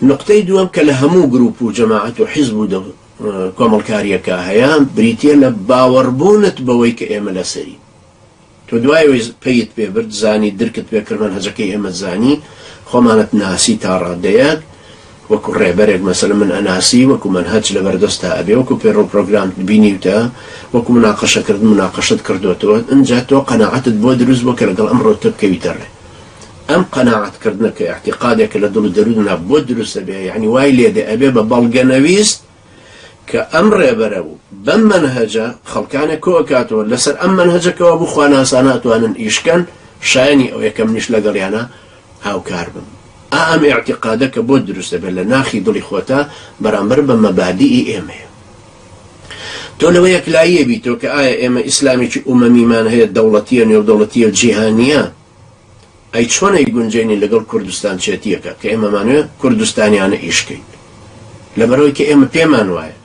نقطەی دووەم کە لە هەموو گروپ و جەماعەت و حیزب و کۆمەڵکاریەکە هەیە بریتە لە باوەڕبوونت بەوەی کە ئێمە لەسەری تۆ دوایەوەی پێیت پێبرد زانی درکت پێکرد منهەجەکەی ئێمە زانی خۆمانت ناسی تا ڕادەیەک وەکو ڕێبەرێک مەسەلەن من ئەناسی وەکو منهەج لە بەردەستا ئەبێ وەکو پێڕۆ پرۆگرام بینیوتە وەکو مناقەشەکرد مناقەشت کردوێتەوە ئەنجا تۆ قەناعەتت بۆ دروست بۆ کە لەگەڵ ئەمڕۆ تۆ بکەویتە ڕێ ئەم قەناعەتکردنەکە اعتیقادێکە لە دڵ و دەروننا بۆ دروستە بێ یعنی وای لێدێ ئەبێ بە بەڵگەنەویست کە ئەم ڕێبەرە بوو بەم منهەجە خەڵکانێک کۆ ئەکاتەوە لەسەر ئەم منهەجەکەوە بوو خوا ناسانە ئەتوانن ئیشکەن شایانی ئەو یەکەم نیش لەگەڵیانە هاوکار بن ئەم اعتیقادەکە بۆ دروستە بێت لە ناخی دڵی خۆتە بەرامبەر بە مەبادیئی ئێمەیە تۆ لەوە یەکلاییە بیتەوە کە ئایا ئێمە ئیسلامێکی ئومەمیمان هەیە دەوڵەتیە نێودەوڵەتیە جیهانیە ئەی چۆنەی گونجێنی لەگەڵ کوردستان چێتیەکە کە ئێمەمانوێ کوردستانیانە ئیشکەین لەبەرەوەی کە ئێمە پێمان وایە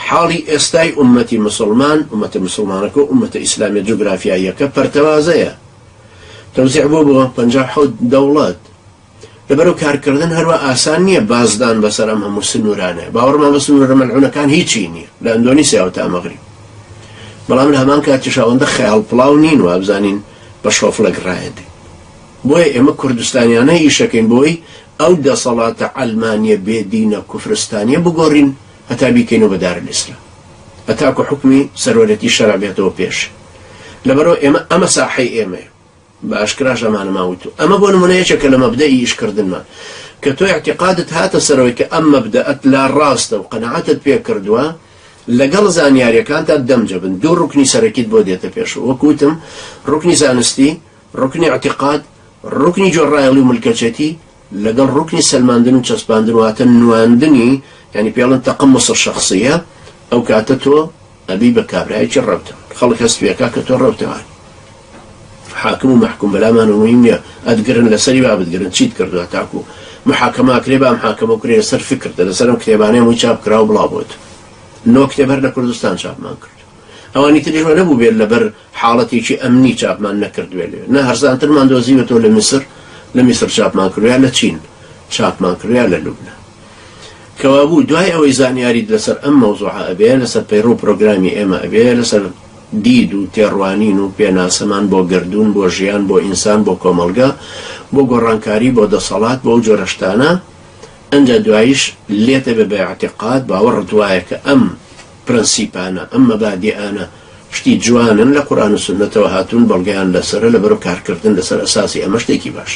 حاڵی ئێستای ئومەتی مسلمان ئومەتە مسلمانەکە و ئومەتە ئیسلامی جوگرافیاییەکە پەرتەوازەیە تەوزیع بۆ 57 دەوڵەت لەبەرەو کارکردن هەروە ئاسان نییە بازدان بەسەر ئەم هەموو سنوورانە باوەڕمان بە سنوورە مەلعونەکان هیچی نییە لە ئەندۆنیسیا و تا مەغریب بەڵام لە هەمان کاتیش ئەوەندە خەیاڵ پڵاو نین و ئابزانین بە شۆفڵێک ڕایەدەین بۆیە ئێمە کوردستانیانە ئیشەکەین بۆی ئەو دەسەڵاتە ئەلمانیە بێدینە کوفرستانیە بگۆڕین هەتا بیکەینەوە بە دارالئیسلام هەتاکو حکمی سەرۆرەتی شەرع بێتەوە پێش لەبەرەوە ئێمە ئەمە ساحەی ئێمەیە بە ئاشکراش ئەمانە ماوتو ئەمە بۆ نمونەیەکە لە مەبدەئی ئیشکردنمان کە تۆ اعتیقادت هاتە سەرەوەی کە ئەم مەبدەئەت لا ڕاستە و قەنەعەتت پێ کردووە لەگەڵ زانیاریەکانتا دەمجەبن دوو ڕوکنی سەرەکیت بۆ دێتە پێشەوە وەکوتم ڕوکنی زانستی ڕوکنی اعتیقاد ڕوکنی جۆڕایەڵی و ملکەچێتی لەگەڵ ڕوکنی سەلماندن و چەسپاندن واتە نواندنی یعنی پێڵن تەقمص الشخصیە ئەو کاتە تۆ ئەبی بە کابرایەکی ڕەوتەوە خەڵک هەست پێکا کە تۆ ڕەوتەوانی حاکم و محکوم بەلامان و مهم نییە ئەدگرن لەسەری با بتگرن چیت کردووە تاکو محاکەما کرێ با محاکەمە کرێ لەسەر فکردە لەسەر ئەم کتێبانەیە هەمووی چاپ کراوە بڵاو بۆت نۆ کتێب هەر لە کوردستان چاپمان کرد ئەوانی تریژمە نەبوو بێت لەبەر حاڵەتێکی ئەمنی چاپمان نەکردوێ لێ نە هەرزانترمان دۆزیوەتەوە لە میسر چاپمان کردویان لە چین چاپمان کردویان لە لوبنان کەوا بوو دوای ئەوەی زانیاریت لەسەر ئەم مەوزوعە ئەبێ لەسەر پەیڕۆ پرۆگرامی ئێمە ئەبێ لەسەر دید و تێڕوانین و پێناسەمان بۆ گردون بۆ ژیان بۆ ئینسان بۆ کۆمەلگا بۆ گۆڕانکاری بۆ دەسەڵات بۆ جۆرەشتانە ئەنجا دواییش لێتە بە اعتیقاد باوەڕت وایە کە ئەم پرەنسیپانە ئەم مەبادیئانە شتی جوانن لە قورئان و سونەتەوە هاتوون بەڵگەیان لەسەرە لەبەرەو کارکردن لەسەر ئەساسی ئەمە شتێکی باش